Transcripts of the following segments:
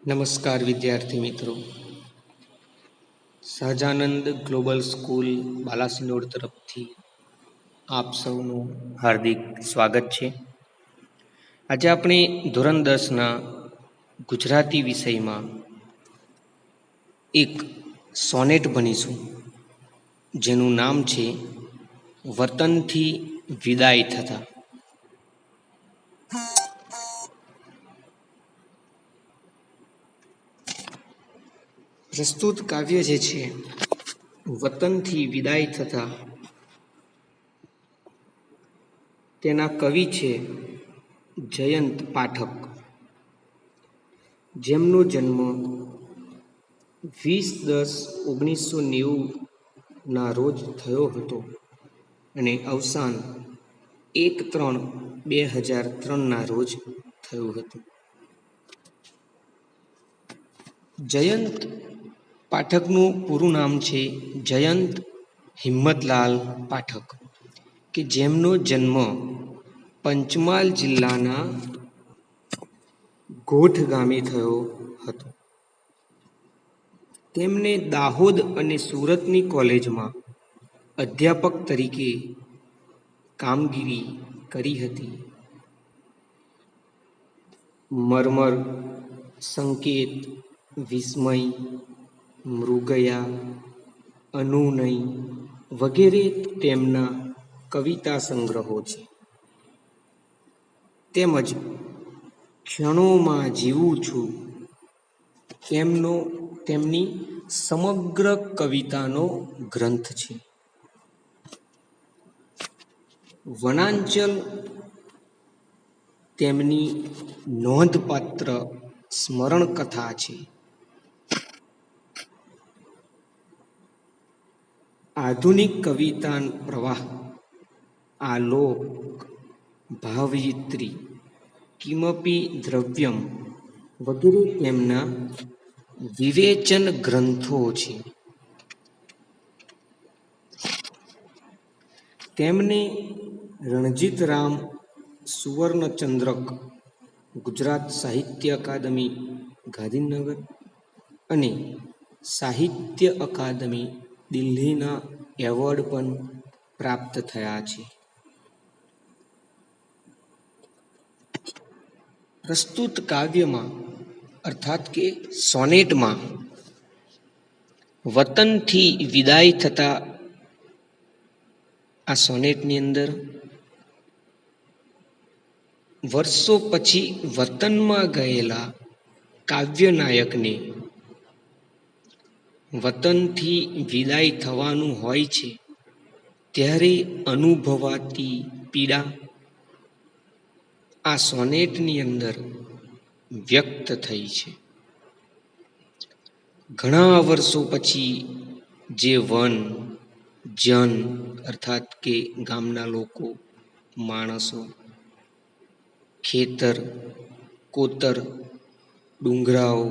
નમસ્કાર વિદ્યાર્થી મિત્રો. સહજાનંદ ગ્લોબલ સ્કૂલ બાલાસિનોર તરફથી આપ સૌનું હાર્દિક સ્વાગત છે. આજે આપણે ધોરણ 10ના ગુજરાતી વિષયમાં એક સોનેટ ભણીશું, જેનું નામ છે વતનથી વિદાય થતા. પ્રસ્તુત કાવ્ય જે છે વતનથી વિદાય થતા, તેના કવિ છે જયંત પાઠક, જેમનો જન્મ 20/10/1990 રોજ થયો હતો અને અવસાન 1/3/2003 રોજ થયું હતું. જયંત પાઠકનું પૂરું નામ છે જયંત હિંમતલાલ પાઠક, કે જેમનો જન્મ પંચમહાલ જિલ્લાના ગોઠ ગામે થયો હતો. તેમને દાહોદ અને સુરતની કોલેજમાં અધ્યાપક તરીકે કામગીરી કરી હતી. મરમર, સંકેત, વિસ્મય, મૃગયા, અનુનય વગેરે તેમના કવિતા સંગ્રહો છે. તેમજ ક્ષણોમાં જીવું છું તેમની સમગ્ર કવિતાનો ગ્રંથ છે. વનાંચલ તેમની નોંધપાત્ર સ્મરણ કથા છે. આધુનિક કવિતા પ્રવાહ, આલોક, ભાવયિત્રી, કિમપી દ્રવ્યમ વગેરે તેમના વિવેચન ગ્રંથો છે. તેમને રણજીતરામ સુવર્ણચંદ્રક ગુજરાત સાહિત્ય અકાદમી ગાંધીનગર અને સાહિત્ય અકાદમી દિલ્હીના એવોર્ડ પણ પ્રાપ્ત થયા છે. પ્રસ્તુત કાવ્યમાં અર્થાત કે સોનેટમાં વતનથી વિદાય થતા આ સોનેટની અંદર વર્ષો પછી વતનમાં ગયેલા કાવ્ય નાયકને વતનથી વિદાય થવાનું હોય છે ત્યારે અનુભવાતી પીડા આ સોનેટની અંદર વ્યક્ત થઈ છે. ઘણા વર્ષો પછી જે વન, જન અર્થાત કે ગામના લોકો, માણસો, ખેતર, કોતર, ડુંગરાઓ,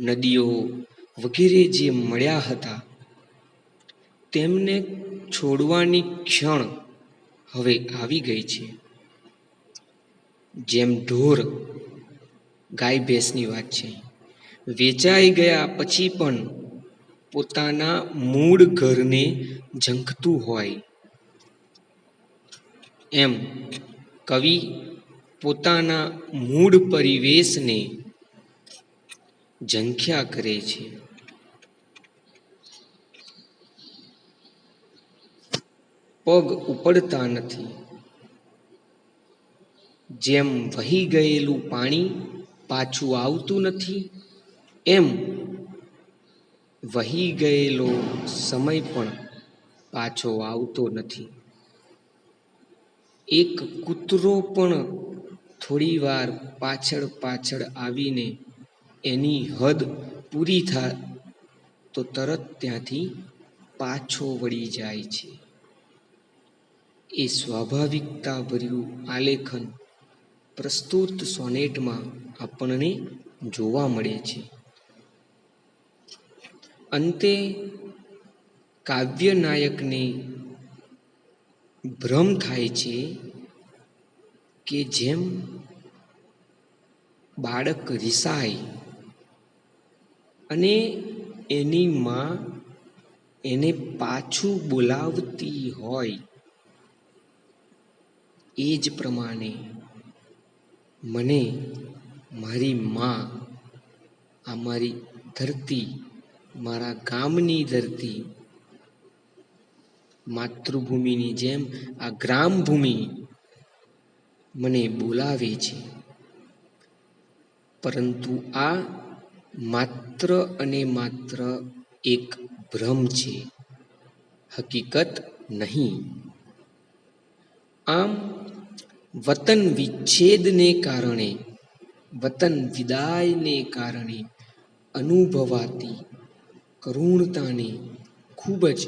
નદીઓ વગેરે જે મળ્યા હતા, તેમને છોડવાની ક્ષણ હવે આવી ગઈ છે. જેમ ઢોર, ગાય ભેંસની વાત છે, વેચાઈ ગયા પછી પણ પોતાના મૂળ ઘરને ઝંખતું હોય, એમ કવિ પોતાના મૂળ પરિવેશને ઝંખ્યા કરે છે. પગ ઉપડતા નથી. જેમ વહી ગયેલું પાણી પાછું આવતું નથી, એમ વહી ગયેલો સમય પણ પાછો આવતો નથી. એક કૂતરો પણ થોડી વાર પાછળ પાછળ આવીને એની હદ પૂરી થાય તો તરત ત્યાંથી પાછો વળી જાય છે. એ સ્વાભાવિકતા ભર્યું આલેખન પ્રસ્તુત સોનેટમાં આપણને જોવા મળે છે. અંતે કાવ્ય નાયકને ભ્રમ થાય છે કે જેમ બાળક રિસાય અને એની માં એને પાછું બોલાવતી હોય, એ જ પ્રમાણે મને મારી માં, આ મારી ધરતી, મારા ગામની ધરતી, માતૃભૂમિની જેમ આ ગ્રામભૂમિ મને બોલાવે છે. પરંતુ આ માત્ર અને માત્ર એક ભ્રમ છે, હકીકત નહીં. આમ વતન વિચ્છેદને કારણે, વતન વિદાયને કારણે અનુભવાતી કરુણતાને ખૂબ જ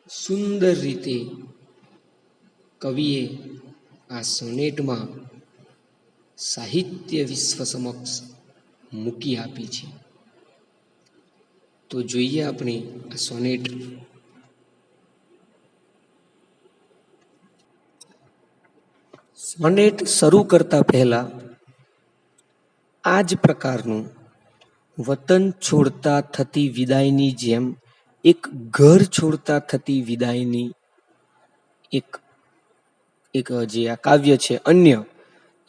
સુંદર રીતે કવિએ આ સોનેટમાં સાહિત્ય વિશ્વ સમક્ષ મૂકી આપી છે. તો જોઈએ આપણે આ સોનેટ. સોનેટ શરૂ કરતા પહેલા આ જ પ્રકારનું વતન છોડતા થતી વિદાયની જેમ એક ઘર છોડતા થતી વિદાયની એક જે આ કાવ્ય છે અન્ય,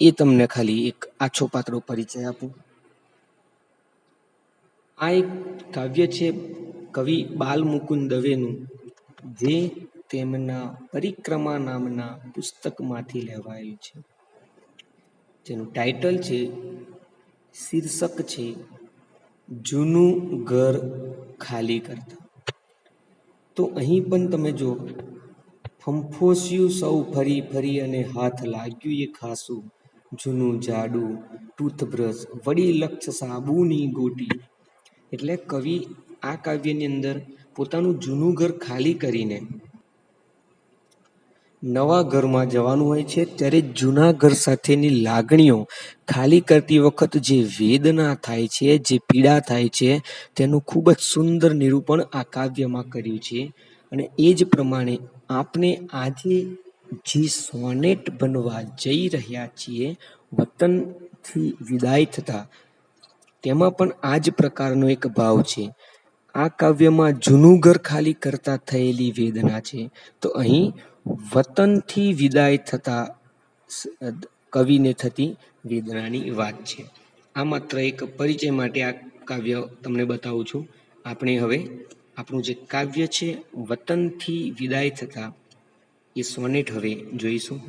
એ તમને ખાલી એક આછો પાતળો પરિચય આપું. આ એક કાવ્ય છે કવિ બાલમુકુંદ દવેનું, જે તેમના પરિક્રમા નામના પુસ્તકમાંથી લેવાયેલું છે. જેનું ટાઇટલ છે, શીર્ષક છે જૂનું ઘર ખાલી કરતા. તો અહીં પણ તમે જો, ફંફોસ્યું સૌ ફરી ફરી અને હાથ લાગ્યું એ ખાસું, જૂનું જાડું ટૂથબ્રશ વળી લક્ષ સાબુની ગોટી. એટલે કવિ આ કાવ્યની અંદર પોતાનું જૂનું ઘર ખાલી કરીને નવા ઘરમાં જવાનું હોય છે, ત્યારે જૂના ઘર સાથેની લાગણીઓ ખાલી કરતી વખત જે વેદના થાય છે, જે પીડા થાય છે, તેનું ખૂબ જ સુંદર નિરૂપણ આ કાવ્યમાં કર્યું છે. અને એ જ પ્રમાણે આપણે આજે જે સોનેટ બનવા જઈ રહ્યા છીએ, વતનથી વિદાય થતા, તેમાં પણ આ જ પ્રકારનો એક ભાવ છે. આ કાવ્યમાં જૂનું ઘર ખાલી કરતા થયેલી વેદના છે, તો અહીં વતનથી વિદાય થતા કવિને થતી વેદનાની વાત છે. આ માત્ર એક પરિચય માટે આ કાવ્ય તમને બતાવું છું. આપણે હવે આપણું જે કાવ્ય છે વતનથી વિદાય થતા, એ સોનેટ હવે જોઈશું.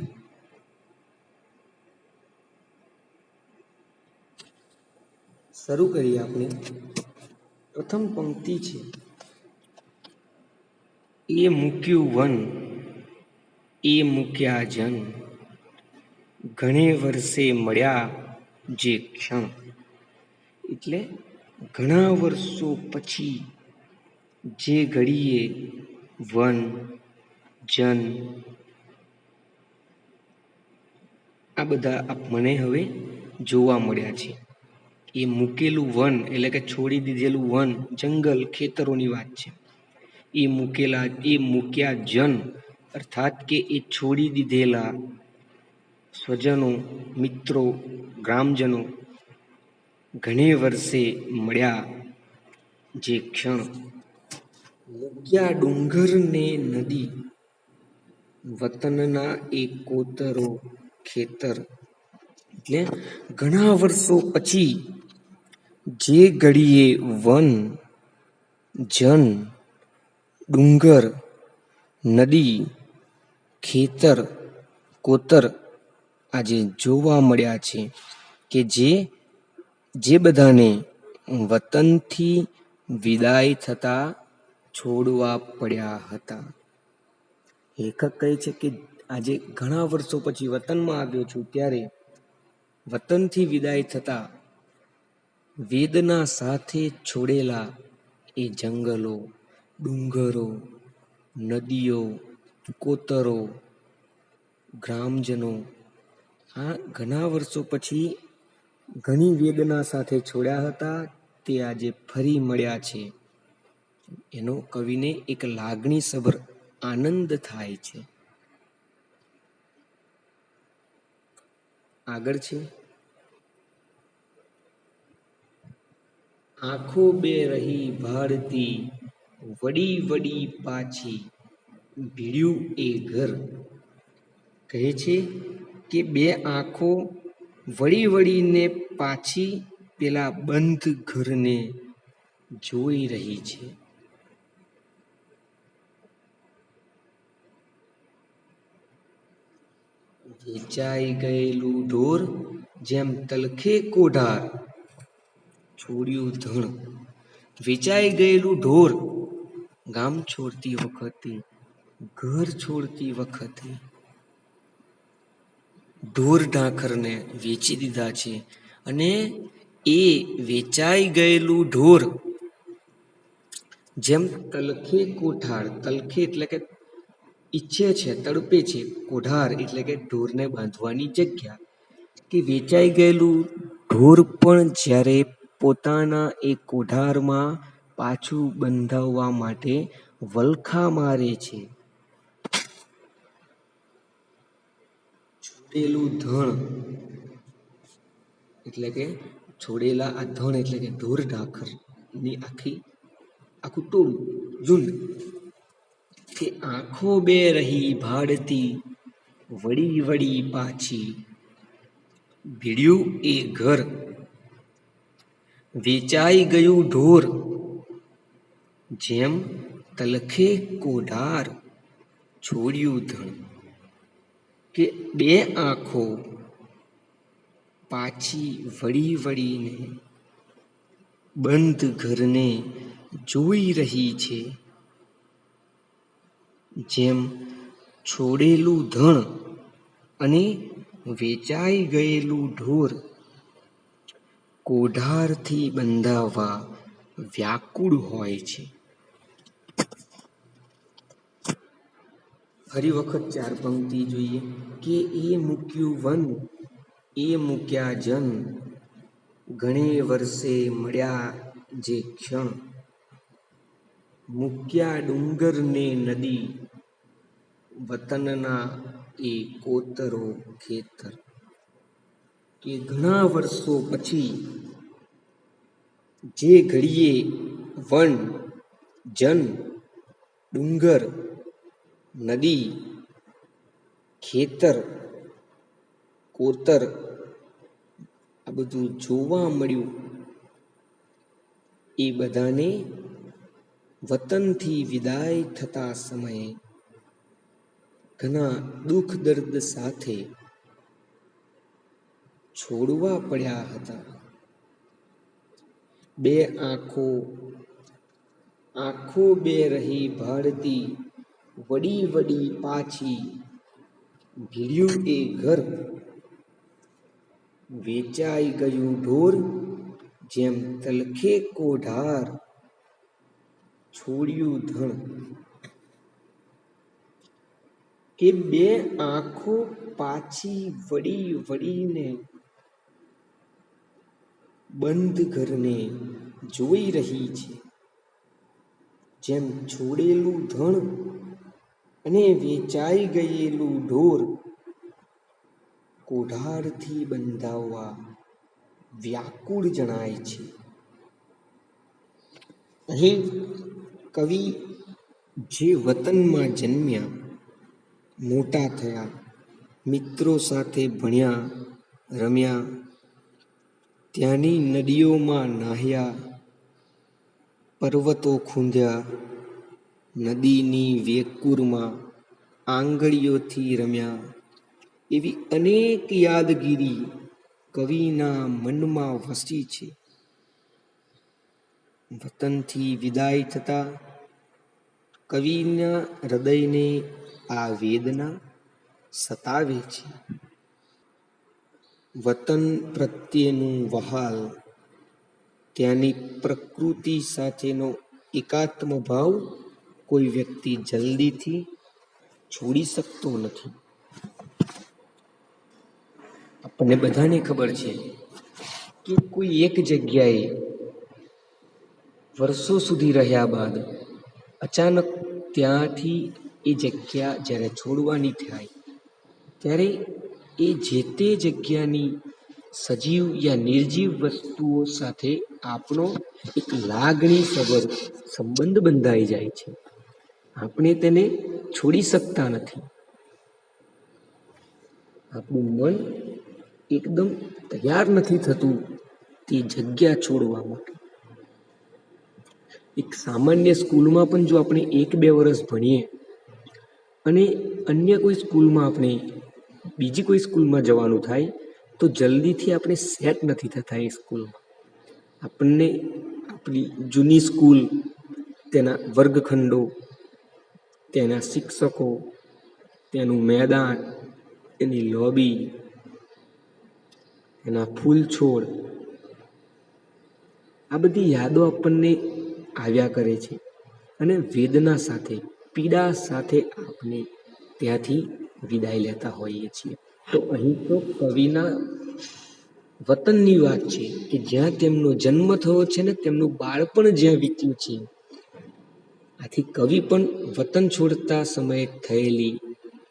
શરૂ કરીએ આપણે. પ્રથમ પંક્તિ છે, એ મૂક્યું વન, એ મૂક્યા જન, ઘણે વર્ષે મળ્યા જે ક્ષણ. એટલે ઘણા વર્ષો પછી જે ઘડીએ વન, જન, આ બધા મને હવે જોવા મળ્યા છે. એ મૂકેલું વન એટલે કે છોડી દીધેલું વન, જંગલ, ખેતરોની વાત છે. એ મૂક્યા જન, અર્થાત કે એ છોડી દીધેલા સ્વજનો, મિત્રો, ગ્રામજનો, ઘણે વર્ષે મળ્યા જે ક્ષણ. મૂક્યા ડુંગર ને નદી, વતનના એ કોતરો, ખેતર. એટલે ઘણા વર્ષો પછી જે ઘડીએ વન, જન, ડુંગર, નદી, ખેતર, કોતર આજે જોવા મળ્યા છે, કે જે બધાને વતનથી વિદાય થતા છોડવા પડ્યા હતા. લેખક કહે છે કે આજે ઘણા વર્ષો પછી વતનમાં આવ્યો છું, ત્યારે વતનથી વિદાય થતા વેદના સાથે છોડેલા એ જંગલો, ડુંગરો, નદીઓ, કોતરો, ગ્રામજનો, આ ઘણા વર્ષો પછી ઘણી વેદના સાથે છોડ્યા હતા, તે આજે ફરી મળ્યા છે. એનો કવિને એક લાગણીસભર આનંદ થાય છે. આગળ છે, આંખો બે રહી ભાળતી, વડી વડી પાછી, ભીડ્યું એ ઘર. કહે છે કે બે આંખો વળી વળીને પાછી પેલા બંધ ઘરને જોઈ રહી છે. વેચાઈ ગયેલું ઢોર જેમ તલખે કોઢાર, છોડ્યું ધણ. વેચાઈ ગયેલું ઢોર ગામ છોડતી વખતે, ઘર છોડતી વખતે ઢોર ઢાંખરને વેચી દીધા છે. અને એ વેચાઈ ગયેલું ઢોર જેમ તલખે કોઠાર, તલખે એટલે કે ઈચ્છે છે, તડપે છે, કોઢાર એટલે કે ઢોરને બાંધવાની જગ્યા, કે વેચાઈ ગયેલું ઢોર પણ જ્યારે પોતાના એ કોઢારમાં પાછું બંધાવવા માટે વલખા મારે છે. છોડેલું ધણ એટલે કે છોડેલા આ ધણ એટલે કે ઢોર ઢાંખર ની આખું ટોળું, ઝુંડ, કે આંખો બે રહી ભાળતી, વળી વળી પાછી, ભીડ્યું એ ઘર. વેચાઈ ગયું ઢોર જેમ તલખે કોઢાર, છોડ્યું ધણ. કે બે આંખો પાછી વળી વળીને બંધ ઘરને જોઈ રહી છે. જેમ છોડેલું ધણ અને વેચાઈ ગયેલું ઢોર કોઢારથી બંધાવવા વ્યાકુળ હોય છે. ફરી વખત 4 પંક્તિ જોઈએ કે એ મૂક્યું વન, એ મૂક્યા જન, ઘણે વર્ષે મળ્યા જે ક્ષણ, મૂક્યા ડુંગર ને નદી, વતનના એ કોતરો ખેતર. કે ઘણા વર્ષો પછી જે ઘડીએ વન, જન, ડુંગર, નદી, ખેતર, કોતર આ બધું જોવા મળ્યું, એ બધાને વતનથી વિદાય થતા સમયે ઘણા દુઃખ દર્દ સાથે છોડવા પડ્યા હતા. બે આંખો બે રહી ભાળતી, વડી વડી પાછી, ભીડ્યું એ ઘર. વેચાઈ ગયું ઢોર જેમ તલખે કોઢાર, છોડ્યું ધણ. કે બે આંખો પાછી વળી વળીને બંધ ઘરને જોઈ રહી છે. જેમ છોડેલું ધણ અને વેચાઈ ગયેલું ઢોર કોઢારથી બંધાવવા વ્યાકુળ જણાય છે. અહીં કવિ જે વતનમાં જન્મ્યા, મોટા થયા, મિત્રો સાથે ભણ્યા, રમ્યા, ત્યાંની નદીઓમાં નાહ્યા, પર્વતો ખૂંદ્યા, નદીની વેકુરમાં આંગળીઓથી રમ્યા, એવી અનેક યાદગીરી કવિના મનમાં વસી છે. વતનથી વિદાય થતા કવિના હૃદયને આ વેદના સતાવે છે. વતન પ્રત્યેનું વહાલ, ત્યાંની પ્રકૃતિ સાથેનો એકાત્મ ભાવ કોઈ વ્યક્તિ જલ્દીથી છોડી શકતો નથી. આપણને બધાને ખબર છે કે કોઈ એક જગ્યાએ વર્ષો સુધી રહ્યા બાદ અચાનક ત્યાંથી એ જગ્યા જ્યારે છોડવાની થાય ત્યારે એ જે તે જગ્યાની સજીવ યા નિર્જીવ વસ્તુઓ સાથે આપણો એક લાગણીસભર સંબંધ બંધાઈ જાય છે. આપણે તેને છોડી શકતા નથી. આપણું મન એકદમ તૈયાર નથી થતું તે જગ્યા છોડવા માટે. એક સામાન્ય સ્કૂલમાં પણ જો આપણે 1-2 વર્ષ ભણીએ અને અન્ય કોઈ સ્કૂલમાં આપણે બીજી કોઈ સ્કૂલમાં જવાનું થાય તો જલ્દીથી આપણે સેટ નથી થતા એ સ્કૂલમાં. આપણને આપણી જૂની સ્કૂલ, તેના વર્ગખંડો, તેના શિક્ષકો, તેનું મેદાન, તેની લોબી, એના ફૂલ છોડ, આ બધી યાદો આપણને આવ્યા કરે છે અને વેદના સાથે, પીડા સાથે આપણે ત્યાંથી વિદાય લેતા હોઈએ છીએ. તો અહીં તો કવિના વતનની વાત છે કે જ્યાં તેમનો જન્મ થયો છે ને તેમનું બાળપણ જ્યાં વીત્યું છે. આથી કવિ પણ વતન છોડતા સમયે થયેલી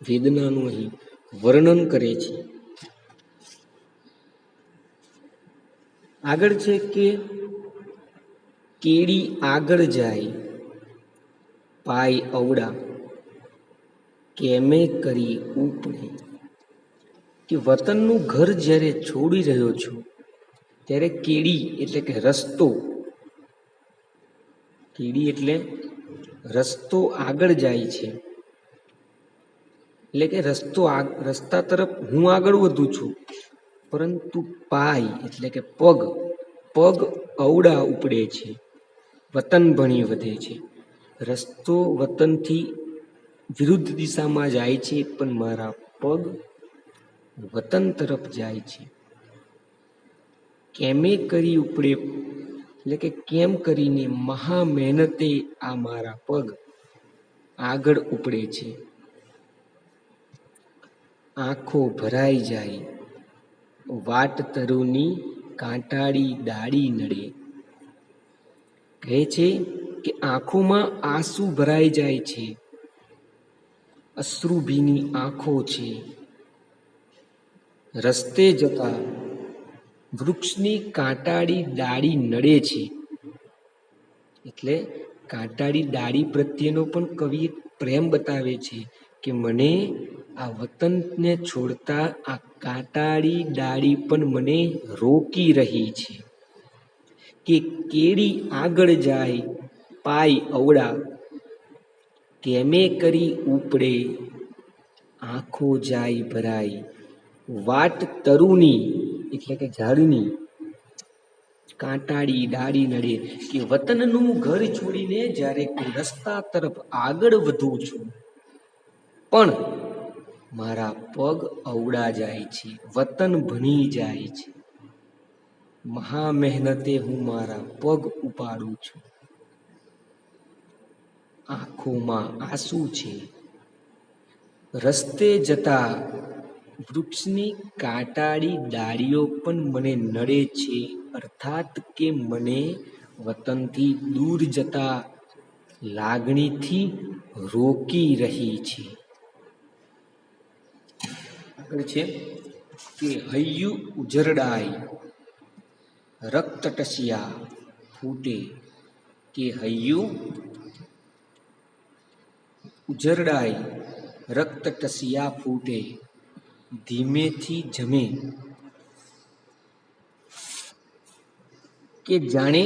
વેદનાનું અહીં વર્ણન કરે છે. આગળ છે કે કેડી આગળ જાય પાય અવડા કેમે કરી ઉપડે. કે વતનનું ઘર જ્યારે છોડી રહ્યો છું ત્યારે કેડી એટલે કે રસ્તો, કેડી એટલે રસ્તો આગળ જાય છે, એટલે કે રસ્તા તરફ હું આગળ વધું છું, પરંતુ પાય એટલે કે પગ અવડા ઉપડે છે, વતન ભણી વધે છે. રસ્તો વતનથી વિરુદ્ધ દિશામાં જાય છે પણ મારા પગ વતન તરફ જાય છે. કેમે કરી ઉપડે એટલે કે કેમ કરીને મહા મહેનતે આ મારા પગ આગળ ઉપડે છે. આંખો ભરાઈ જાય વાટ તરુની કાંટાળી ડાળી નડે. કહે છે કે આંખોમાં આંસુ ભરાઈ જાય છે, અશ્રુભીની આંખો છે. રસ્તે જતા વૃક્ષની કાંટાળી ડાળી નડે છે, એટલે કાંટાળી ડાળી પ્રત્યેનો પણ કવિ પ્રેમ બતાવે છે કે મને આ વતનને છોડતા આ કાંટાળી ડાળી પણ મને રોકી રહી છે. કે કેડી આગળ જાય પાય અવડા કેમે કરી ઉપડે આંખો જાય ભરાઈ વાટ તરુની એટલે કે ઝાડની કાંટાળી ડાળી નડે. કે વતનનું ઘર છોડીને જ્યારે કોઈ રસ્તા તરફ આગળ વધું છું પણ મારા પગ અવડા જાય છે, વતન ભણી જાય છે. મહા મહેનતે હું મારા પગ ઉપાડું છું. આંખોમાં આંસુ છે. રસ્તે જતા વૃક્ષની કાંટાળી ડાળીઓ પણ મને નડે છે, અર્થાત કે મને વતનથી દૂર જતા લાગણીથી રોકી રહી છે. આગળ છે કે હૈયું ઉજરડાય રક્ત ટસિયા ફૂટે. કે હૈયું ઉજરડાય રક્ત ટસિયા ફૂટે. ધીમેથી જમે કે જાણે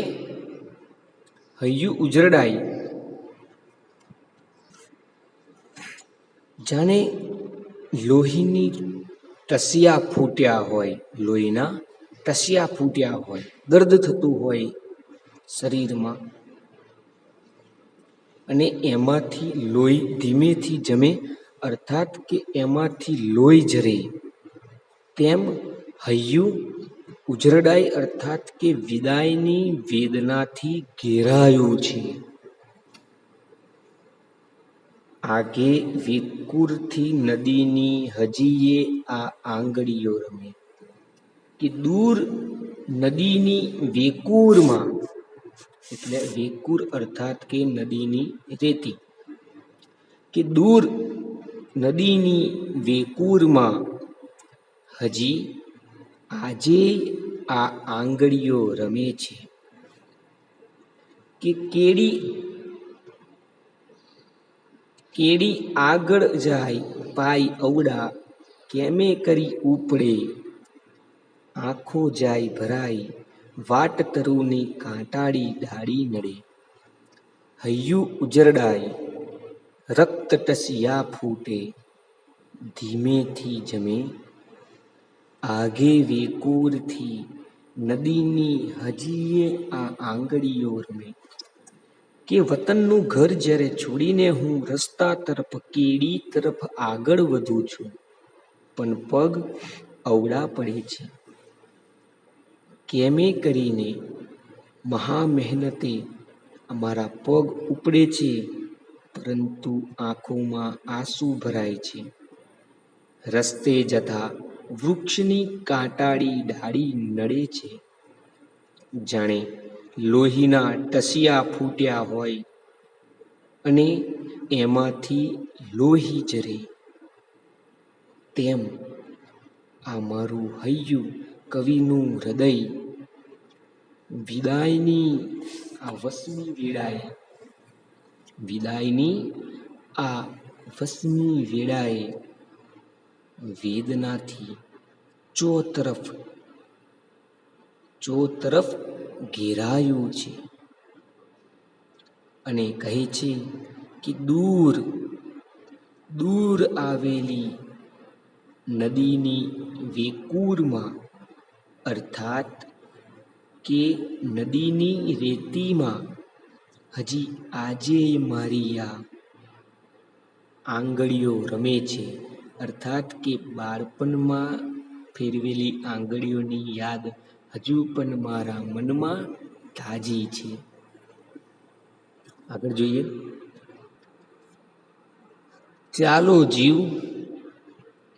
હૈયું ઉજરડાય જાણે લોહીની ટસિયા ફૂટ્યા હોય, લોહીના ટસિયા ફૂટ્યા હોય, દર્દ થતું હોય શરીરમાં અને એમાંથી લોહી ધીમેથી જમે અર્થાત કે એમાંથી લોહી ઝરે. તેમ હૈયું ઉજરડાય અર્થાત કે વિદાયની વેદનાથી ઘેરાયું છે. આગે વેકુરથી નદીની હજીએ આ આંગળીઓ રમે. કે દૂર નદીની વેકુરમાં એટલે વેકુર અર્થાત કે નદીની રેતી. કે દૂર નદીની વેકુરમાં હજી આજે આ આંગળીઓ રમે છે કે કેડી આગળ જાય પાય અવડા કેમે કરી ઉપડે આંખો જાય ભરાઈ વાટ તરુની કાંટાળી ડાળી નડે હૈયું ઉજરડાય રક્ત ટસિયા ફૂટે ધીમેથી જમે આઘે વેકૂરથી નદીની હજીએ આ આંગળીઓ રમે કે વતનનું ઘર જ્યારે છોડીને હું રસ્તા તરફ કેડી તરફ આગળ વધું છું પણ પગ અવળા પડે છે કેમે કરીને મહા મહેનતે અમારા પગ ઉપડે છે પરંતુ આંખોમાં આંસુ ભરાય છે રસ્તે જતા વૃક્ષની કાંટાળી ડાળી નડે છે જાણે લોહીના ટસિયા ફૂટ્યા હોય અને એમાંથી લોહી જરે તેમ આ મારું હૈયું કવિનું હૃદય વિદાયની આ વસમી વેળાએ વેદનાથી ચોતરફ ઘેરાયું છે અને કહે છે કે દૂર આવેલી નદીની વેકૂરમાં અર્થાત કે નદીની રેતીમાં હજી આજે મારી આ આંગળીઓ રમે છે અર્થાત કે બાળપણમાં ફેરવેલી આંગળીઓની યાદ હજુ પણ મારા મનમાં તાજી છે. આગળ જોઈએ. ચાલો જીવ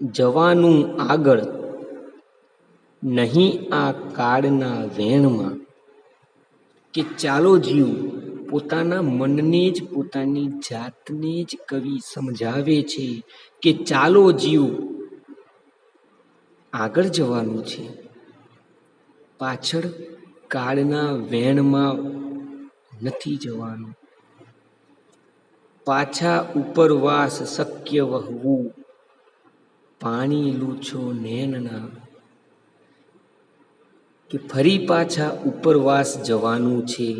જવાનું આગળ, નહીં આ કાળના વેણમાં. કે ચાલો જીવ પોતાના મનને જ પોતાની જાતને જ કવિ સમજાવે છે કે ચાલો જીવ આગળ જવાનું છે, પાછળ કાળના વેણમાં નથી જવાનું. પાછા ઉપરવાસ શક્ય વહવું, પાણી લૂછો નૈનના. કે ફરી પાછા ઉપરવાસ જવાનું છે,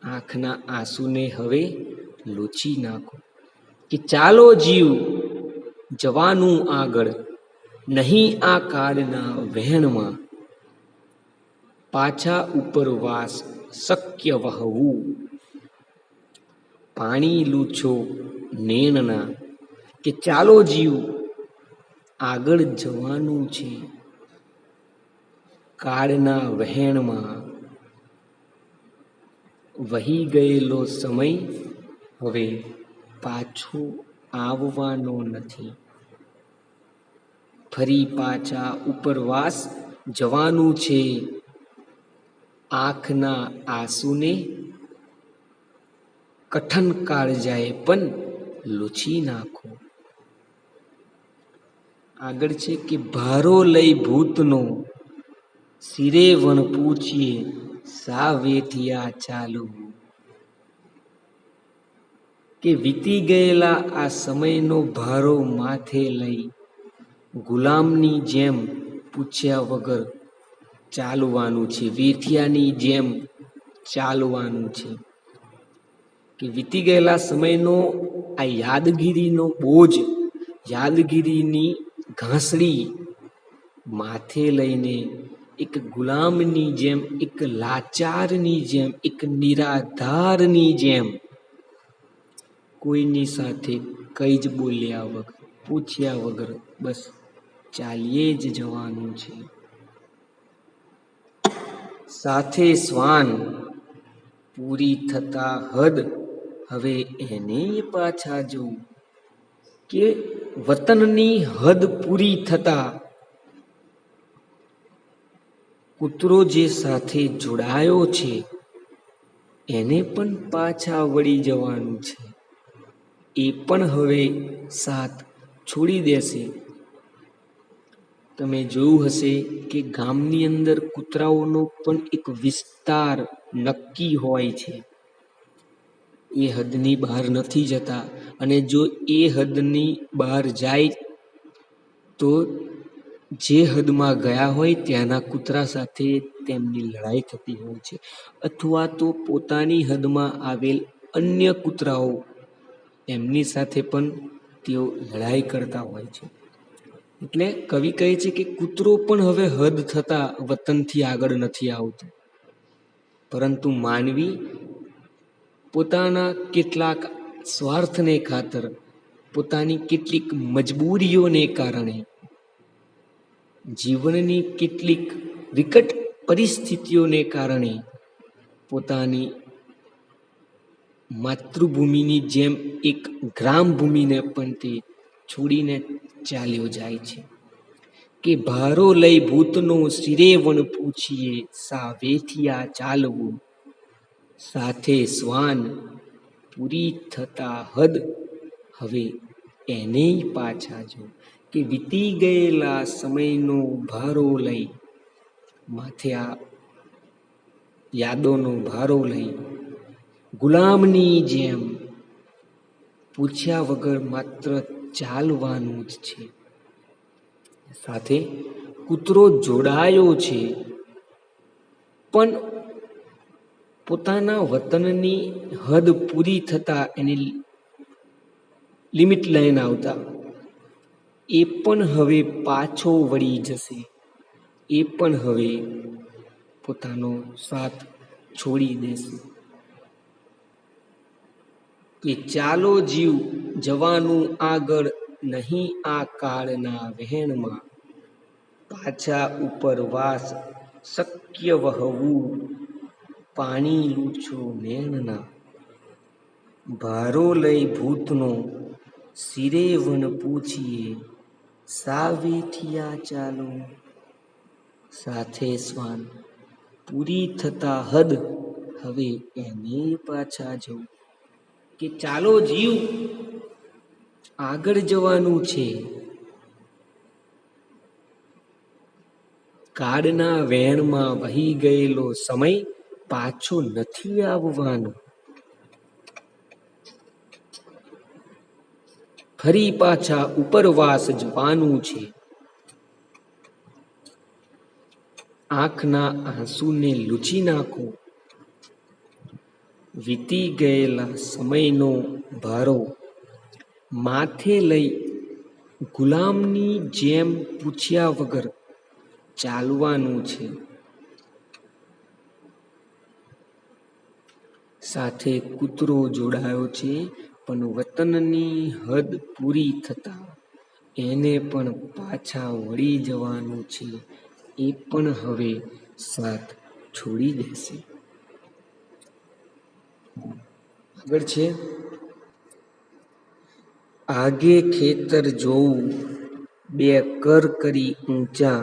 આંખના આંસુને હવે લૂછી નાખો. કે ચાલો જીવ જવાનું આગળ, નહીં આ કાળના વહેણમાં. પાછા ઉપરવાસ શક્ય વહવું, પાણી લૂછો નૈનના. કે ચાલો જીવ આગળ જવાનું છે, કાળના વહેણમાં. વહી ગયેલો સમય હવે પાછો આવવાનો નથી. ફરી પાછા ઉપરવાસ જવાનું છે, આંખના આંસુને કઠણ કાળજાએ પણ લૂછી નાખો. આગળ છે કે ભારો લઈ ભૂતનો, શિરે વણ પૂછીએ સા વેઠિયા ચાલવું. કે વીતી ગયેલા આ સમયનો ભારો માથે લઈ ગુલામની જેમ પૂછ્યા વગર ચાલવાનું છે, વેઠિયાની જેમ ચાલવાનું છે. કે વીતી ગયેલા સમયનો આ યાદગીરીનો બોજ, યાદગીરીની ઘાસડી માથે લઈને એક ગુલામની જેમ, એક લાચારની જેમ, એક નિરાધારની જેમ કોઈની સાથે કઈ જ બોલ્યા વગર, પૂછ્યા વગર બસ ચાલીએ જ જવાનું છે. સાથે શ્વાન પૂરી થતા હદ, હવે એને પાછા જવું. કે વતનની હદ પૂરી થતા કૂતરો જે સાથે જોડાયો છે એને પણ પાછા વળી જવાનું છે. એ પણ હવે સાથ છોડી દેશે. તમે જોયું હશે કે ગામની અંદર કૂતરાઓનો પણ એક વિસ્તાર નક્કી હોય છે. એ હદની બહાર નથી જતા, અને જો એ હદની બહાર જાય તો જે હદમાં ગયા હોય ત્યાંના કૂતરા સાથે તેમની લડાઈ થતી હોય છે, અથવા તો પોતાની હદમાં આવેલ અન્ય કૂતરાઓ એમની સાથે પણ તેઓ લડાઈ કરતા હોય છે. એટલે કવિ કહે છે કે કૂતરો પણ હવે હદ થતા વતનથી આગળ નથી આવતો, પરંતુ માનવી પોતાના કેટલાક સ્વાર્થને ખાતર, પોતાની કેટલીક મજબૂરીઓને કારણે, જીવનની કેટલીક વિકટ પરિસ્થિતિઓને કારણે પોતાની માતૃભૂમિની જેમ એક ગ્રામ ભૂમિને પણ તે છોડીને ચાલ્યો જાય છે. કે ભારો લઈ ભૂતનો શિરે વણ પૂછીએ, સા વેઠિયા ચાલવું, સાથે શ્વાન પૂરી થતા હદ, હવે એનેય પાછા જો. કે વીતી ગયેલા સમયનો ભારો લઈ, માથે આ યાદોનો ભારો લઈ, ગુલામની જેમ પૂછ્યા વગર માત્ર ચાલવાનું જ છે. સાથે કૂતરો જોડાયો છે, પણ પોતાના વતનની હદ પૂરી થતા એની લિમિટ લઈને આવતા એ પણ હવે પાછો વળી જશે. એ પણ હવે પોતાનો સાથ છોડી દેશે. કે ચાલો જીવ જવાનું આગળ, નહીં આ કાળના વહેણમાં, પાછા ઉપરવાસ શક્ય વહવું, પાણી લૂછો મેણના, ભારો લઈ ભૂતનો શિરે વન પૂછીએ, સા વેઠિયા ચાલો, સાથે શ્વાન પૂરી થતા હદ, હવે એને પાછા જવું. કે ચાલો જીવ આગળ જવાનું છે, કાળના વહેણમાં વહી ગયેલો સમય પાછો નથી આવવાનો. ફરી પાછા ઉપરવાસ જવાનું છે. આંખના આંસુને લૂછી નાખો, વીતી ગયેલા સમયનો ભારો માથે લઈ, ગુલામની જેમ પૂછ્યા વગર ચાલવાનું છે. સાથે કૂતરો જોડાયો છે, પણ વતનની હદ પૂરી થતા એને પણ પાછા વળી જવાનું છે. એ પણ હવે સાથ છોડી દેશે. આગળ છે, આગે ખેતર જોઉં, બે કર કરી ઊંચા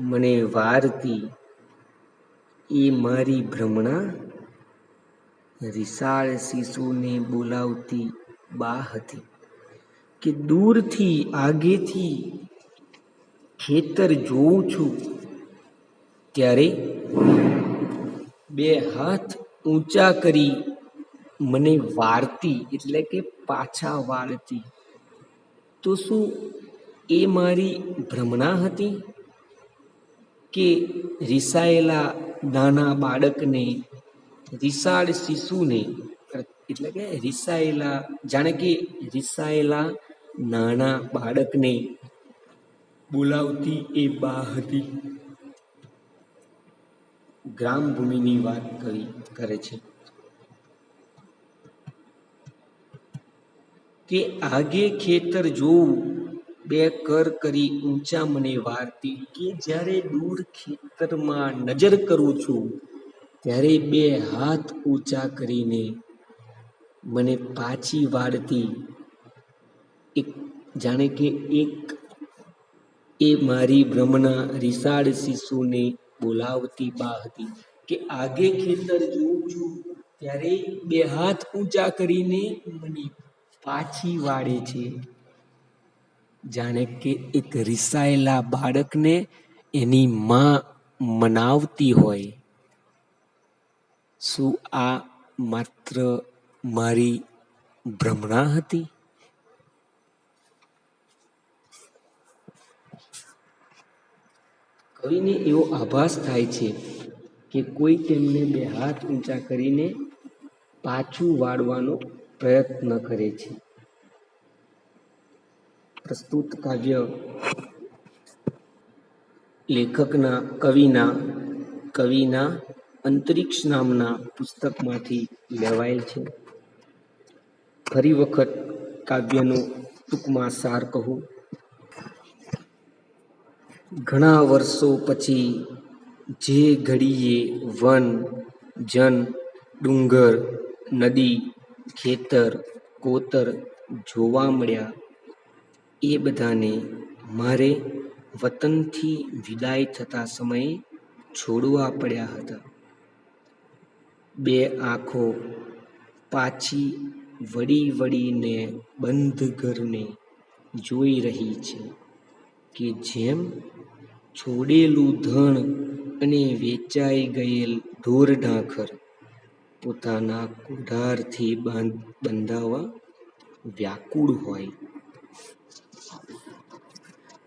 મને વારતી, એ મારી ભ્રમણા, રિસાળ શિશુને બોલાવતી બા હતી. કે દૂરથી આગેથી ખેતર જોઉં છું, ત્યારે બે હાથ ઊંચા કરી મને વારતી, એટલે કે પાછા વાળતી. તો શું એ મારી ભ્રમણા હતી? કે રિસાયેલા નાના બાળકને, રિસાળ શિશુને, એટલે કે રિસાયેલા, જાણે કે રિસાયેલા નાના બાળકને બોલાવતી એ બા હતી. ગ્રામ ભૂમિની વાત કરે છે. કે આગે ખેતર જોઉં, બે કર કરી ઊંચા મને વારતી. કે જ્યારે દૂર ખેતરમાં નજર કરું છું, ત્યારે બે હાથ ઊંચા કરીને મને પાછી વાળતી, એક જાણે કે એક એ મારી ભ્રમણા રિસાળ શિશુને બોલાવતી બા હતી. કે આગે ખેતર જોઉં છું, ત્યારે બે હાથ ઊંચા કરીને મને પાછી વાળે છે. જાણે કે એક રિસાયેલા બાળકને એની માં મનાવતી હોય. શું આ માત્ર મારી ભ્રમણા હતી? કવિને એવો આભાસ થાય છે કે કોઈ તેમને બે હાથ ઊંચા કરીને પાછું વાળવાનો પ્રયત્ન કરે છે. પ્રસ્તુત કાવ્ય લેખકના કવિના અંતરિક્ષ નામના પુસ્તકમાંથી લેવાયેલ છે. ફરી વખત કાવ્યનો ટૂંકમાં સાર કહું. ઘણા વર્ષો પછી જે ઘડીએ વન, જન, ડુંગર, નદી, ખેતર, કોતર જોવા મળ્યા, એ બધાને મારે વતનથી વિદાય થતા સમયે છોડવા પડ્યા હતા. બે આંખો પાછી વળી વળીને બંધ ઘરને જોઈ રહી છે કે જેમ છોડેલું ધણ અને વેચાઈ ગયેલ ઢોરઢાંખર પોતાના કોઢારથી બંધાવા વ્યાકુળ હોય.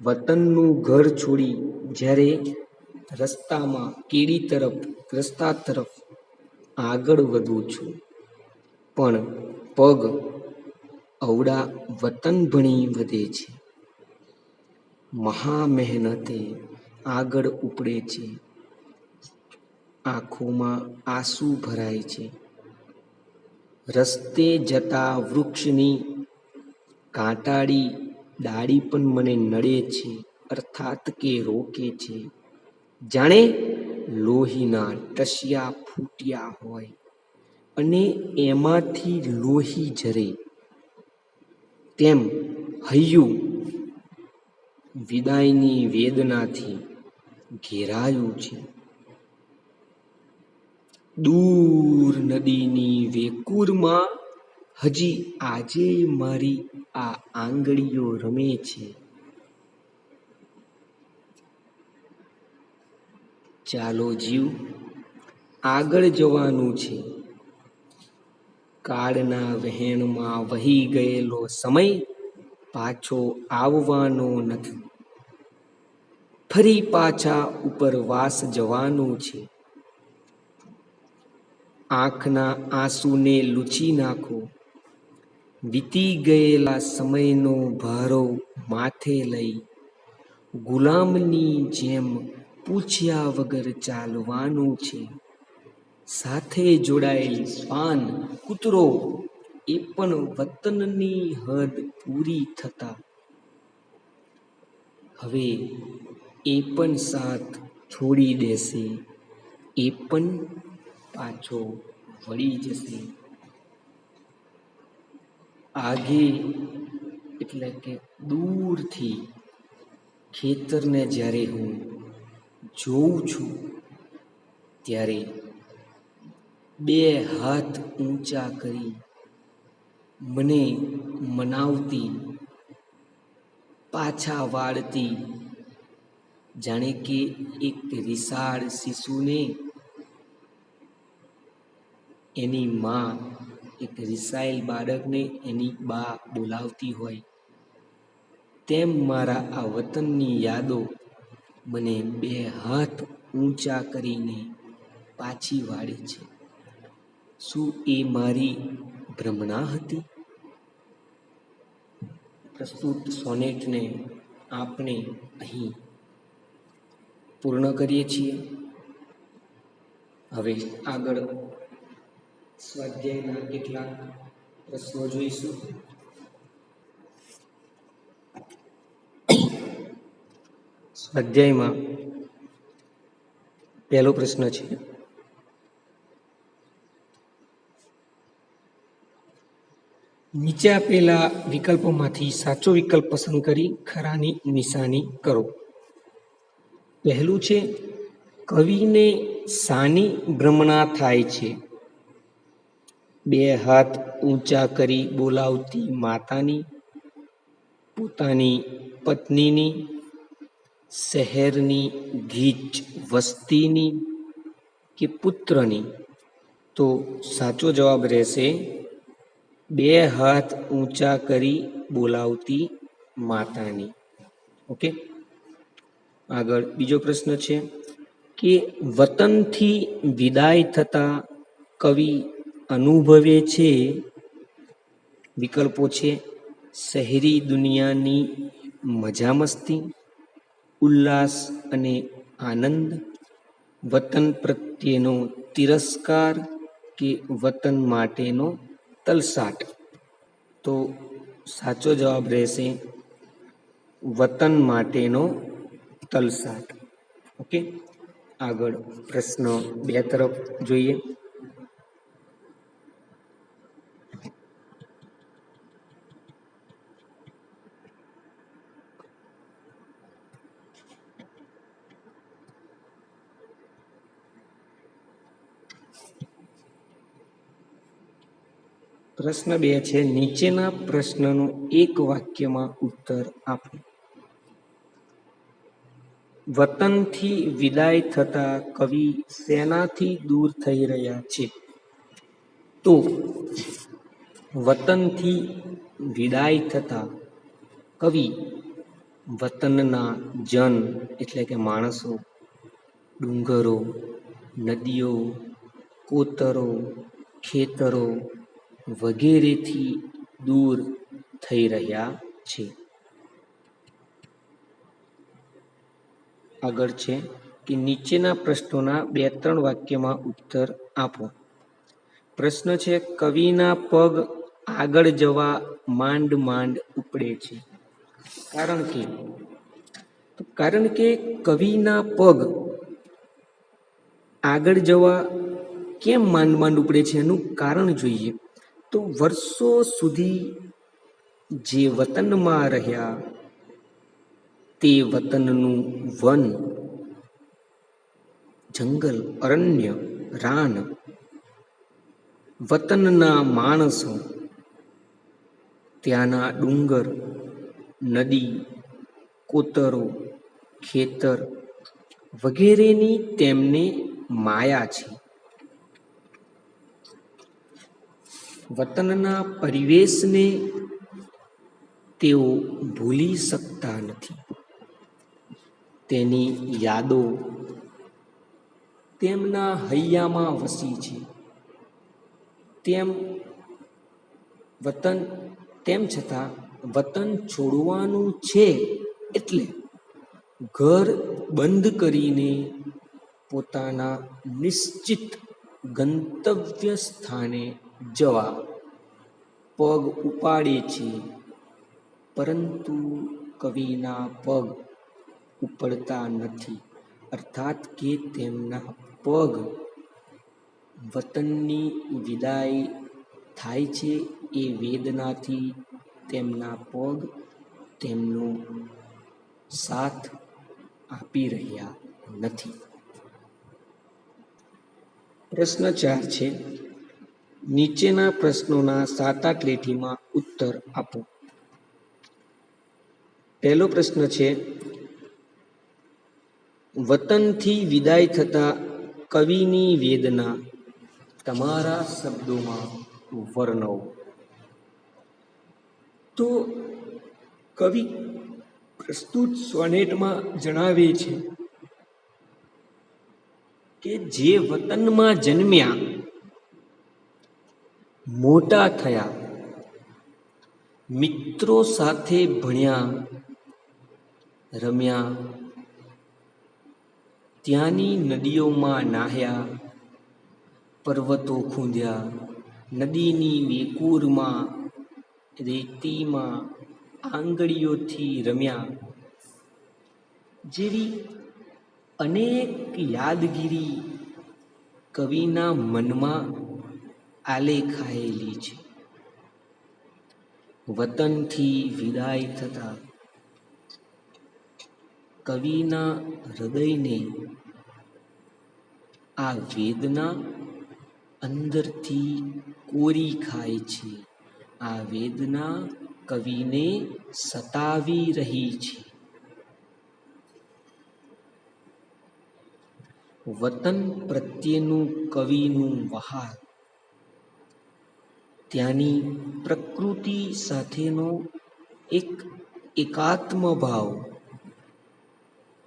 વતનનું ઘર છોડી જ્યારે રસ્તા તરફ આગળ વધું છું, પણ પગ અવળા વતન ભણી વધે છે. મહા મહેનતે આગળ ઉપડે છે. આંખોમાં આંસુ ભરાય છે. રસ્તે જતા વૃક્ષની કાંટાળી ડાળી પણ મને નડે છે, અર્થાત કે રોકે છે. જાણે લોહીના ટસિયા ફૂટ્યા હોય અને એમાંથી લોહી ઝરે, તેમ હૈયું વિદાયની વેદનાથી ઘેરાયું છે. દૂર નદીની વેકુરમાં હજી આજે મારી આ આંગળીઓ રમે છે. ચાલો જીવ, આગળ જવાનું છે. કાળના વહેણમાં વહી ગયેલો સમય પાછો આવવાનો નથી. ફરી પાછા ઉપરવાસ જવાનું છે. આંખના આંસુને લૂછી નાખો. વીતી ગયેલા સમયનો ભારો માથે લઈ ગુલામની જેમ પૂછ્યા વગર ચાલવાનું છે. સાથે જોડાયેલ શ્વાન, કૂતરો એ પણ વતનની હદ પૂરી થતા હવે એ પણ સાથ છોડી દેશે, એ પણ પાછો વળી જશે. આગે એટલે કે દૂરથી ખેતરને જ્યારે હું જોઉં છું, ત્યારે બે હાથ ઊંચા કરી મને મનાવતી, પાછા વાળતી, જાણે કે એક વિશાળ શિશુને એની માં, એક રિસાયેલ બાળકને એની બા બોલાવતી હોય, તેમ મારા આ વતનની યાદો મને બે હાથ ઊંચા કરીને પાછી વાળે છે. શું એ મારી ભ્રમણા હતી? પ્રસ્તુત સોનેટને આપણે અહીં પૂર્ણ કરીએ છીએ. હવે આગળ સ્વાધ્યાયના કેટલાક પ્રશ્નો જોઈશું. સ્વાધ્યાયમાં પહેલો પ્રશ્ન છે, નીચે આપેલા વિકલ્પોમાંથી સાચો વિકલ્પ પસંદ કરી ખરાની નિશાની કરો. પહેલું છે, કવિને શાની ભ્રમણા થાય છે? બે હાથ ઊંચા કરી બોલાવતી માતાની, પોતાની પત્નીની, શહેરની ગીચ વસ્તીની કે પુત્રની? તો સાચો જવાબ રહેશે બે હાથ ઊંચા કરી બોલાવતી માતાની. ઓકે, આગળ બીજો પ્રશ્ન છે કે વતનથી વિદાય થતા કવિ અનુભવે છે. વિકલ્પો છે શહેરી દુનિયાની મજા મસ્તી, ઉલ્લાસ અને આનંદ, વતન પ્રત્યેનો તિરસ્કાર કે વતન માટેનો તલસાટ? તો સાચો જવાબ રહેશે વતન માટેનો તલસાટ. ઓકે, આગળ પ્રશ્ન 2 તરફ જોઈએ. પ્રશ્ન 2 છે નીચેના પ્રશ્નનો એક વાક્યમાં ઉત્તર આપો. વતનથી વિદાય થતા કવિ શેનાથી દૂર થઈ રહ્યા છે? તો વતનથી વિદાય થતા કવિ વતનના જન એટલે કે માણસો, ડુંગરો, નદીઓ, કોતરો, ખેતરો વગેરેથી દૂર થઈ રહ્યા છે. આગળ છે કે નીચેના પ્રશ્નોના 2-3 વાક્યમાં ઉત્તર આપો. પ્રશ્ન છે કવિના પગ આગળ જવા માંડ માંડ ઉપડે છે. કારણ કે કવિના પગ આગળ જવા કેમ માંડ માંડ ઉપડે છે એનું કારણ જોઈએ તો વર્ષો સુધી જે વતનમાં રહ્યા તે વતનનું વન, જંગલ, અરણ્ય, રાન, વતનના માણસો, ત્યાંના ડુંગર, નદી, કોતરો, ખેતર વગેરેની તેમને માયા છે. વતનના પરિવેશને તેઓ ભૂલી શકતા નથી. તેની યાદો તેમના હૈયામાં વસી છે. તેમ છતાં વતન છોડવાનું છે એટલે ઘર બંધ કરીને પોતાના નિશ્ચિત ગંતવ્ય સ્થાને જવા પગ ઉપાડે છે. પરંતુ કવિના પગ ઉપડતા નથી, અર્થાત કે તેમના પગ વતનની વિદાય થાય છે એ વેદનાથી તેમના પગ તેમનો સાથ આપી રહ્યા નથી. પ્રશ્ન 4 છે નીચેના પ્રશ્નોના 7-8 લીટીમાં ઉત્તર આપો. પહેલો પ્રશ્ન છે વતનથી વિદાય થતા કવિની વેદના તમારા શબ્દોમાં વર્ણવો. તો કવિ પ્રસ્તુત સોનેટમાં જણાવે છે કે જે વતનમાં જન્મ્યા, મોટા થયા, મિત્રો સાથે ભણ્યા, રમ્યા, ત્યાંની નદીઓમાં નાહ્યા, પર્વતો ખૂંદ્યા, નદીની વેકૂરમાં રેતીમાં આંગળીઓથી રમ્યા જેવી અનેક યાદગીરી કવિના મનમાં આલેખાયેલી છે. વતનથી વિદાય થતા કવિના હૃદયને આ વેદના અંદરથી કોરી ખાય છે. આ વેદના કવિને સતાવી રહી છે. વતન પ્રત્યેનું કવિનું વહાલ, ત્યાંની પ્રકૃતિ સાથેનો એક એકાત્મ ભાવ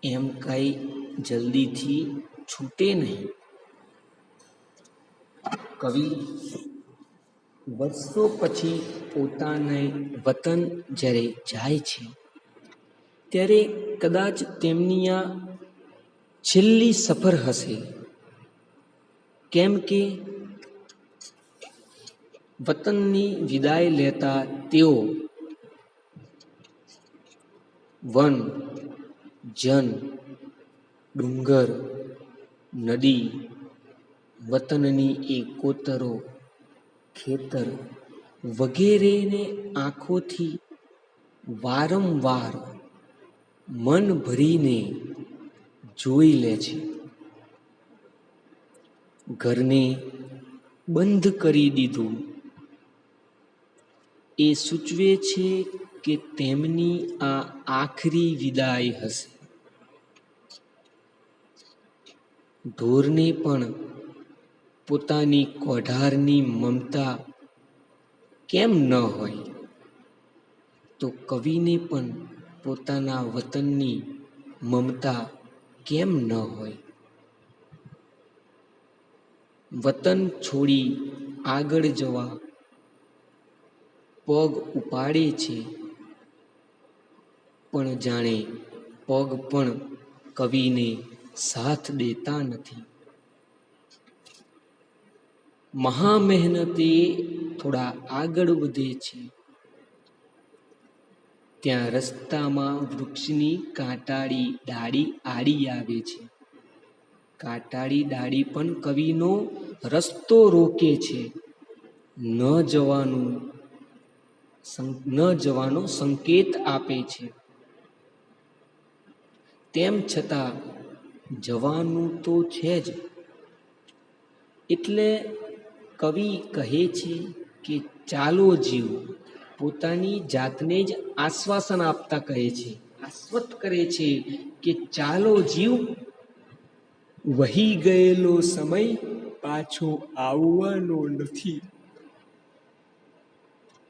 એમ કઈ જલ્દીથી છૂટે નહીં. કવિ વર્ષો પછી પોતાને વતન જ્યારે જાય છે ત્યારે કદાચ તેમની આ છેલ્લી સફર હશે. કેમ કે વતનની વિદાય લેતા તેઓ વન, જન, ડુંગર, નદી, વતનની એકોતરો, ખેતર વગેરેને આંખોથી વારંવાર મન ભરીને જોઈ લે છે. ઘરને બંધ કરી દીધું એ સૂચવે છે કે તેમની આ આખરી વિદાય હશે. ઢોરને પણ પોતાની કોઢારની મમતા કેમ ન હોય, તો કવિને પણ પોતાના વતનની મમતા કેમ ન હોય. વતન છોડી આગળ જવા પગ ઉપાડે છે, પણ જાણે પગ પણ કવિને સાથ દેતા નથી. મહા મહેનતે થોડા આગળ વધે છે, ત્યાં રસ્તામાં વૃક્ષની કાંટાળી ડાળી આડી આવે છે. કાંટાળી ડાળી પણ કવિનો રસ્તો રોકે છે, ન જવાનો સંકેત આપે છે. તેમ છતાં જવાનું તો છે જ. એટલે કવિ કહે છે કે ચાલો જીવ, પોતાની જાતને જ આશ્વાસન આપતા કહે છે, આશ્વસ્ત કરે છે કે ચાલો જીવ, વહી ગયેલો સમય પાછો આવવાનો નથી.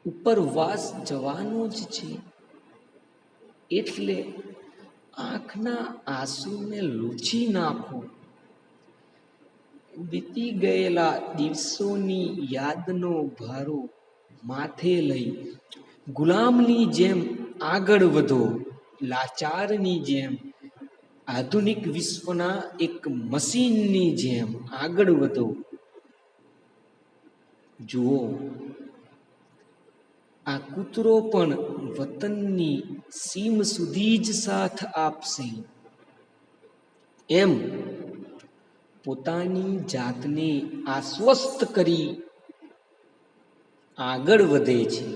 ઉપરવાસ જવાનો જ છે. એટલે આંખના આંસુને લૂછી નાખો. વીતી ગયેલા દિવસોની યાદનો ભારો માથે લઈ ગુલામની જેમ આગળ વધો. લાચારની જેમ, આધુનિક વિશ્વના એક મશીનની જેમ આગળ વધો. જુઓ, આ કૂતરો પણ વતનની સીમ સુધી જ સાથ આપશે. એમ પોતાની જાતને આશ્વસ્ત કરી આગળ વધે છે.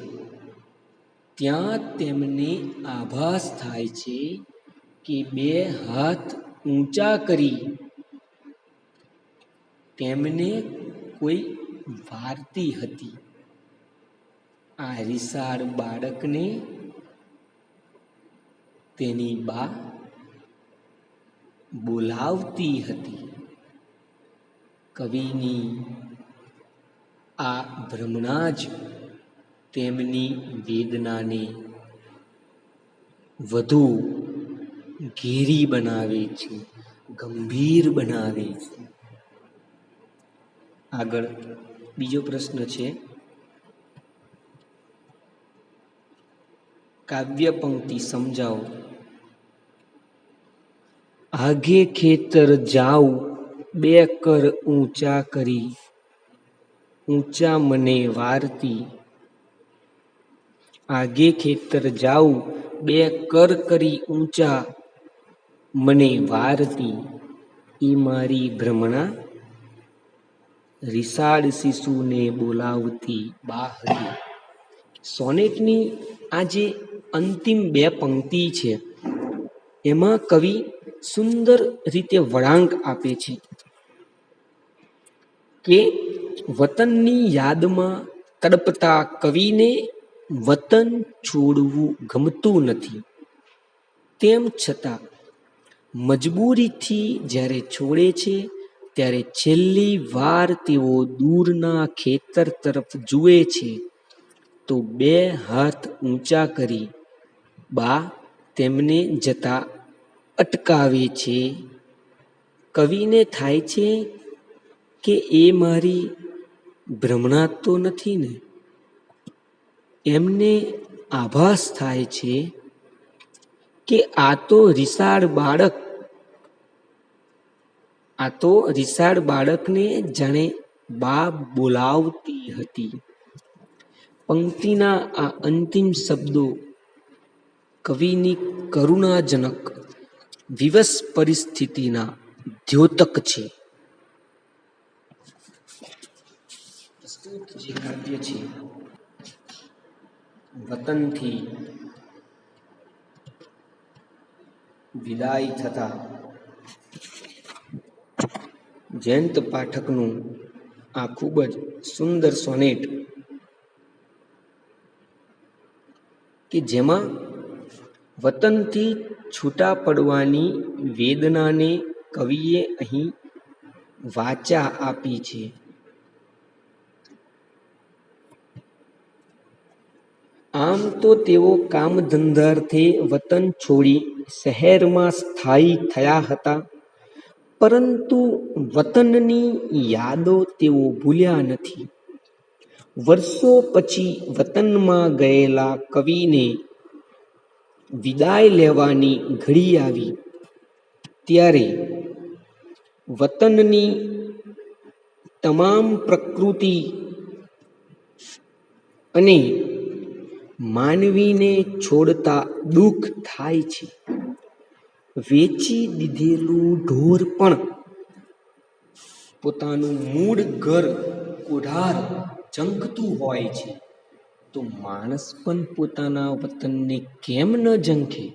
ત્યાં તેમને આભાસ થાય છે કે બે હાથ ઊંચા કરી તેમને કોઈ વારતી હતી. આ રિસાળ બાળકને તેની બા બોલાવતી હતી. કવિની આ ભ્રમણા જ તેમની વેદનાને વધુ ઘેરી બનાવે છે, ગંભીર બનાવે છે. આગળ બીજો પ્રશ્ન છે, કાવ્ય પંક્તિ સમજાવો. આગે ખેતર જાઉ બે કર ઊંચા કરી, ઊંચા મને વારતી. આગે ખેતર જાઉ બે કર કરી ઊંચા મને વારતી. એ મારી ભ્રમણા રિસાળ શિશુને બોલાવતી બા હતી. સોનેટની આ જે અંતિમ બે પંક્તિ છે એમાં કવિ સુંદર રીતે વળાંક આપે છે કે વતનની યાદમાં તડપતા કવિને વતન છોડવું ગમતું નથી, તેમ છતાં મજબૂરીથી જ્યારે છોડે છે ત્યારે છેલ્લી વાર તેઓ દૂરના ખેતર તરફ જુએ છે તો બે હાથ ઊંચા કરી બા તેમને જતા અટકાવે છે. કવિને થાય છે કે એ મારી ભ્રમણા તો નથી ને? એમને આભાસ થાય છે કે આ તો રિસાળ બાળકને જાણે બા બોલાવતી હતી. પંક્તિના આ અંતિમ શબ્દો કવિની કરુણાજનક વિવશ પરિસ્થિતિના દ્યોતક છે. પ્રસ્તુત જે કાવ્ય છે વતનથી વિદાય થતા જયંત પાઠકનું આ ખૂબ જ સુંદર સોનેટ કે જેમાં વતનથી છૂટા પડવાની વેદનાને કવિએ અહીં વાચા આપી છે. આમ તો તેઓ કામ ધંધાર્થે વતન છોડી શહેરમાં સ્થાયી થયા હતા, પરંતુ વતનની યાદો તેઓ ભૂલ્યા નથી. વર્ષો પછી વતનમાં ગયેલા કવિને વિદાય લેવાની ઘડી આવી ત્યારે વતનની તમામ પ્રકૃતિ અને માનવીને છોડતા દુઃખ થાય છે. વેચી દીધેલું ઢોર પણ પોતાનું મૂળ ઘર કોઢાર ઝંખતું હોય છે, તો માણસ પણ પોતાના વતનને કેમ ન ઝંખે?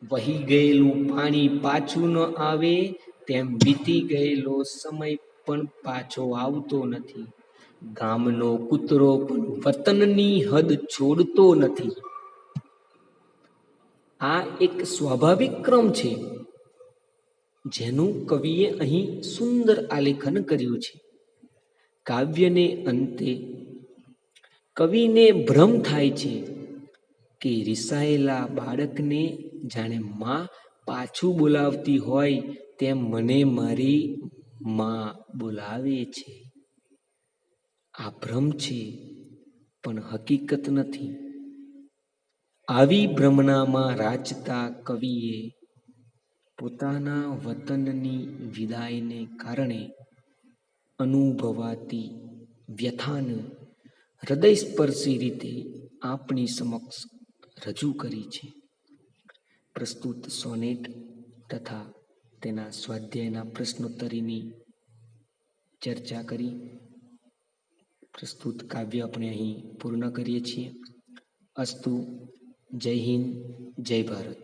વહી ગયેલું પાણી પાછું ન આવે તેમ વીતી ગયેલો સમય પણ પાછો આવતો નથી. ગામનો કૂતરો પણ વતનની હદ છોડતો નથી. આ એક સ્વાભાવિક ક્રમ છે જેનું કવિએ અહીં સુંદર આલેખન કર્યું છે. કાવ્યને અંતે કવિને ભ્રમ થાય છે કે રિસાયેલા બાળકને જાણે માં પાછું બોલાવતી હોય તેમ મને મારી માં બોલાવે છે. આ ભ્રમ છે, પણ હકીકત નથી. આવી ભ્રમણામાં રાચતા કવિએ પોતાના વતનની વિદાયને કારણે અનુભવાતી વ્યથાને હૃદયસ્પર્શી રીતે આપણી સમક્ષ રજૂ કરી છે. પ્રસ્તુત સોનેટ તથા તેના સ્વાધ્યાયના પ્રશ્નોત્તરીની ચર્ચા કરી પ્રસ્તુત કાવ્ય આપણે અહીં પૂર્ણ કરીએ છીએ. અસ્તુ. જય હિન્દ, જય ભારત.